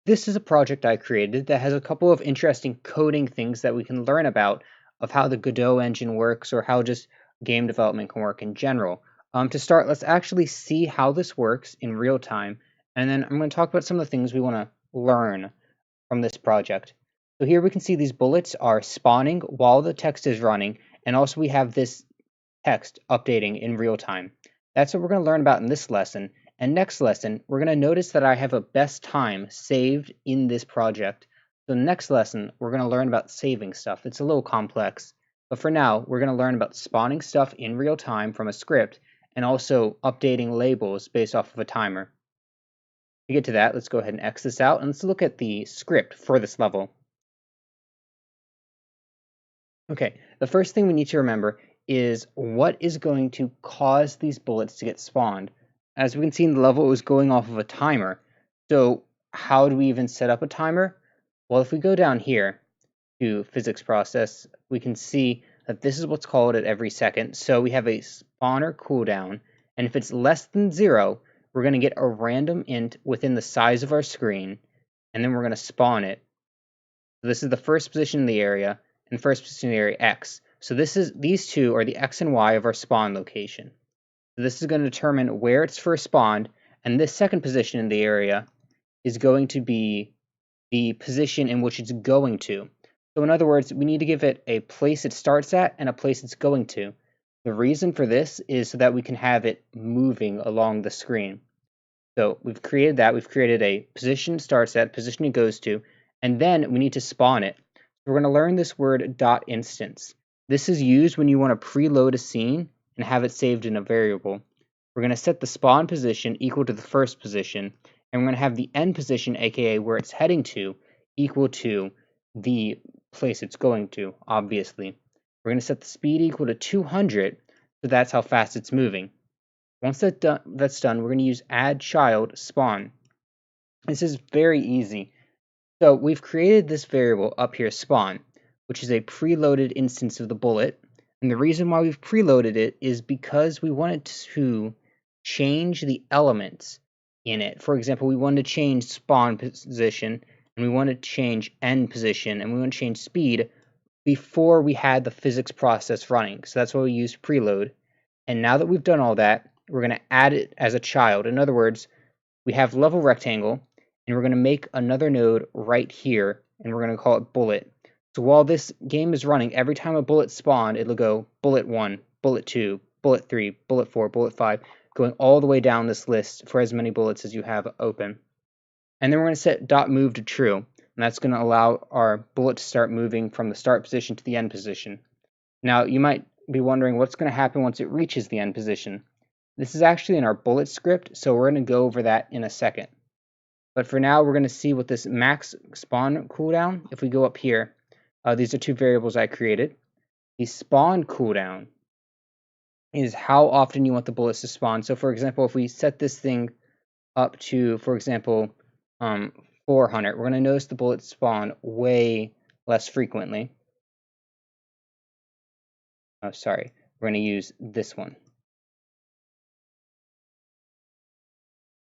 This is a project I created that has a couple of interesting coding things that we can learn about of how the Godot engine works or how just game development can work in general. To start, let's actually see how this works in real time, and then I'm going to talk about some of the things we want to learn from this project. So here we can see these bullets are spawning while the text is running, and also we have this text updating in real time. That's what we're going to learn about in this lesson. And next lesson, we're going to notice that I have a best time saved in this project. So next lesson, we're going to learn about saving stuff. It's a little complex, but for now, we're going to learn about spawning stuff in real time from a script and also updating labels based off of a timer. To get to that, let's go ahead and X this out and let's look at the script for this level. Okay, the first thing we need to remember is what is going to cause these bullets to get spawned. As we can see in the level, it was going off of a timer. So how do we even set up a timer? Well, if we go down here to physics process, we can see that this is what's called at every second. So we have a spawner cooldown, and if it's less than 0, we're going to get a random int within the size of our screen, and then we're going to spawn it. So this is the first position in the area, and first position in the area X. So these two are the X and Y of our spawn location. So this is going to determine where it's first spawned, and this second position in the area is going to be the position in which it's going to. So in other words, we need to give it a place it starts at and a place it's going to. The reason for this is so that we can have it moving along the screen. So we've created that. We've created a position it starts at, position it goes to, and then we need to spawn it. We're going to learn this word .instance. This is used when you want to preload a scene and have it saved in a variable. We're going to set the spawn position equal to the first position, and we're going to have the end position, aka where it's heading to, equal to the place it's going to, obviously. We're going to set the speed equal to 200, so that's how fast it's moving. Once that's done, we're going to use add child spawn. This is very easy. So we've created this variable up here, spawn, which is a preloaded instance of the bullet. And the reason why we've preloaded it is because we wanted to change the elements in it. For example, we wanted to change spawn position, and we want to change end position, and we want to change speed before we had the physics process running. So that's why we used preload. And now that we've done all that, we're going to add it as a child. In other words, we have level rectangle, and we're going to make another node right here, and we're going to call it bullet. So while this game is running, every time a bullet spawned, it'll go bullet 1, bullet 2, bullet 3, bullet 4, bullet 5, going all the way down this list for as many bullets as you have open. And then we're going to set .move to true, and that's going to allow our bullet to start moving from the start position to the end position. Now, you might be wondering what's going to happen once it reaches the end position. This is actually in our bullet script, so we're going to go over that in a second. But for now, we're going to see what this max spawn cooldown, if we go up here, these are two variables I created. The spawn cooldown is how often you want the bullets to spawn. So for example, if we set this thing up to, for example, 400, we're going to notice the bullets spawn way less frequently. Oh, sorry, we're going to use this one.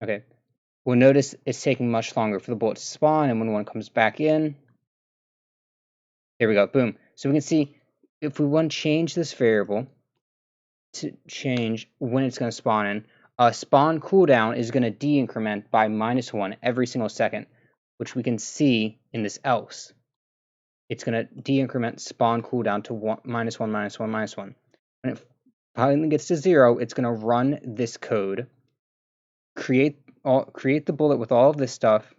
Okay, we'll notice it's taking much longer for the bullet to spawn, and when one comes back in, there we go, boom. So we can see if we want to change this variable to change when it's going to spawn in, spawn cooldown is going to de-increment by -1 every single second, which we can see in this else. It's going to de-increment spawn cooldown to -1, -1, -1. When it finally gets to 0, it's going to run this code, create the bullet with all of this stuff,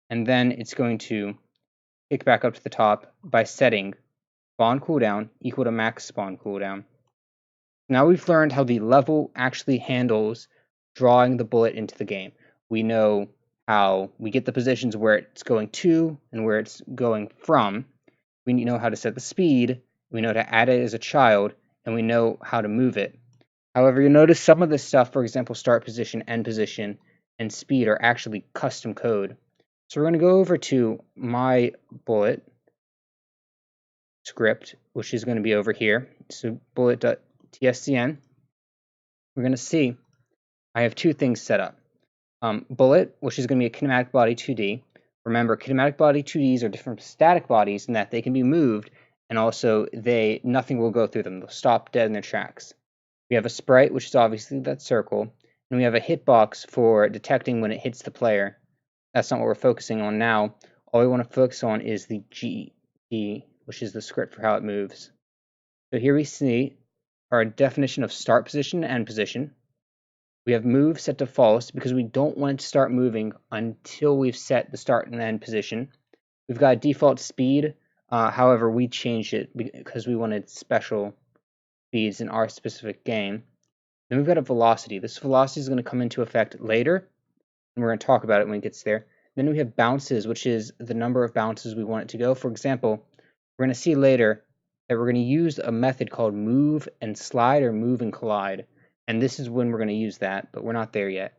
and then it's going to kick back up to the top by setting spawn cooldown equal to max spawn cooldown. Now we've learned how the level actually handles drawing the bullet into the game. We know how we get the positions where it's going to and where it's going from. We know how to set the speed, we know how to add it as a child, and we know how to move it. However, you'll notice some of this stuff, for example, start position, end position, and speed are actually custom code. So we're going to go over to my bullet script, which is going to be over here. So bullet.tscn. We're going to see I have two things set up. Bullet, which is going to be a kinematic body 2D. Remember, kinematic body 2Ds are different from static bodies in that they can be moved, and also nothing will go through them. They'll stop dead in their tracks. We have a sprite, which is obviously that circle, and we have a hitbox for detecting when it hits the player. That's not what we're focusing on now. All we want to focus on is the GE, which is the script for how it moves. So here we see our definition of start position and end position. We have move set to false because we don't want to start moving until we've set the start and end position. We've got default speed. However, we changed it because we wanted special speeds in our specific game. Then we've got a velocity. This velocity is going to come into effect later, and we're going to talk about it when it gets there. Then we have bounces, which is the number of bounces we want it to go. For example, we're going to see later that we're going to use a method called move and slide or move and collide. And this is when we're going to use that, but we're not there yet.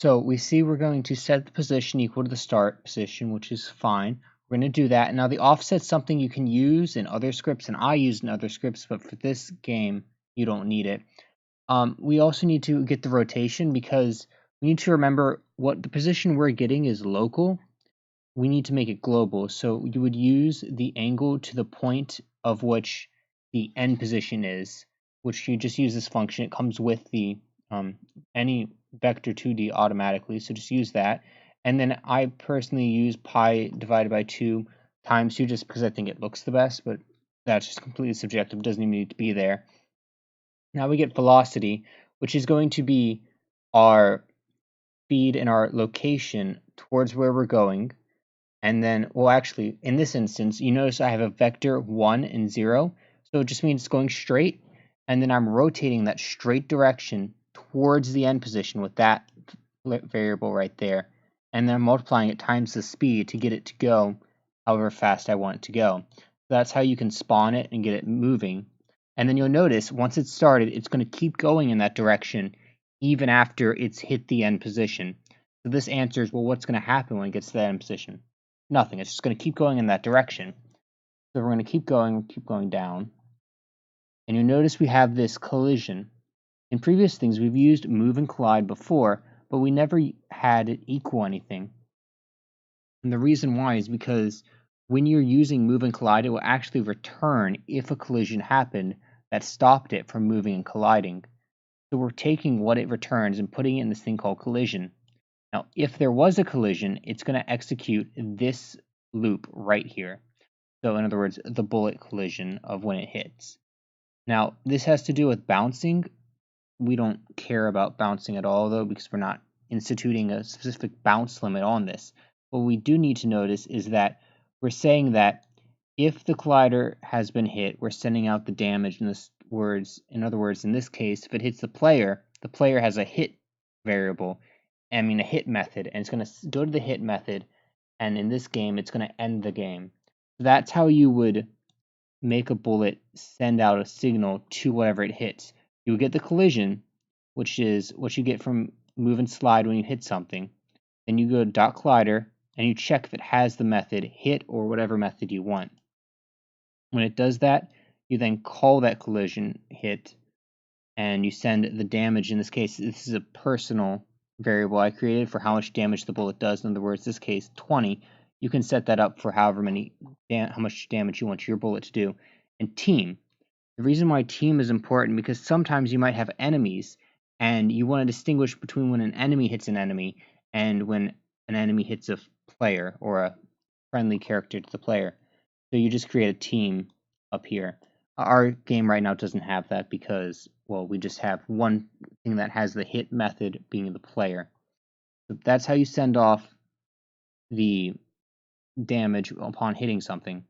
So we see we're going to set the position equal to the start position, which is fine. We're going to do that. Now the offset's something you can use in other scripts, and I use in other scripts, but for this game, you don't need it. We also need to get the rotation because we need to remember what the position we're getting is local. We need to make it global. So you would use the angle to the point of which the end position is, which you just use this function. It comes with the any vector 2D automatically, so just use that. And then I personally use pi divided by 2 times 2 just because I think it looks the best, but that's just completely subjective. It doesn't even need to be there. Now we get velocity, which is going to be our speed and our location towards where we're going. And then, well, actually, in this instance, you notice I have a vector 1 and 0. So it just means it's going straight. And then I'm rotating that straight direction towards the end position with that variable right there. And then I'm multiplying it times the speed to get it to go however fast I want it to go. So that's how you can spawn it and get it moving. And then you'll notice once it's started, it's going to keep going in that direction even after it's hit the end position. So this answers, well, what's going to happen when it gets to that end position? Nothing. It's just going to keep going in that direction. So we're going to keep going down. And you'll notice we have this collision. In previous things, we've used move and collide before, but we never had it equal anything. And the reason why is because when you're using move and collide, it will actually return if a collision happened that stopped it from moving and colliding. So we're taking what it returns and putting it in this thing called collision. Now, if there was a collision, it's going to execute this loop right here. So in other words, the bullet collision of when it hits. Now, this has to do with bouncing. We don't care about bouncing at all, though, because we're not instituting a specific bounce limit on this. What we do need to notice is that we're saying that if the collider has been hit, we're sending out the damage in other words, in this case, if it hits the player has a hit variable, a hit method, and it's going to go to the hit method, and in this game, it's going to end the game. So that's how you would make a bullet send out a signal to whatever it hits. You would get the collision, which is what you get from move and slide when you hit something. Then you go to .collider, and you check if it has the method hit or whatever method you want. When it does that, you then call that collision hit, and you send the damage. In this case, this is a personal variable I created for how much damage the bullet does. In other words, this case 20. You can set that up for how much damage you want your bullet to do. And team. The reason why team is important because sometimes you might have enemies, and you want to distinguish between when an enemy hits an enemy and when an enemy hits a player or a friendly character to the player. So you just create a team up here. Our game right now doesn't have that because, well, we just have one thing that has the hit method being the player. So that's how you send off the damage upon hitting something.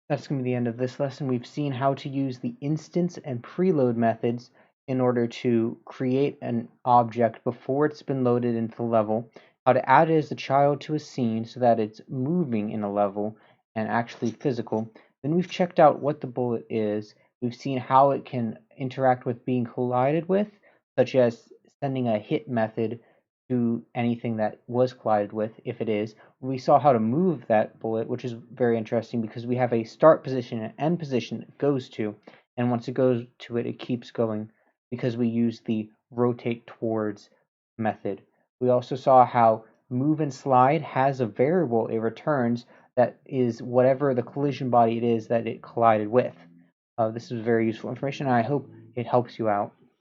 That's going to be the end of this lesson. We've seen how to use the instance and preload methods in order to create an object before it's been loaded into the level, how to add it as a child to a scene so that it's moving in a level and actually physical. Then we've checked out what the bullet is. We've seen how it can interact with being collided with, such as sending a hit method to anything that was collided with, if it is. We saw how to move that bullet, which is very interesting because we have a start position and end position it goes to, and once it goes to it, it keeps going because we use the rotate towards method. We also saw how move and slide has a variable it returns that is whatever the collision body it is that it collided with. This is very useful information, and I hope it helps you out.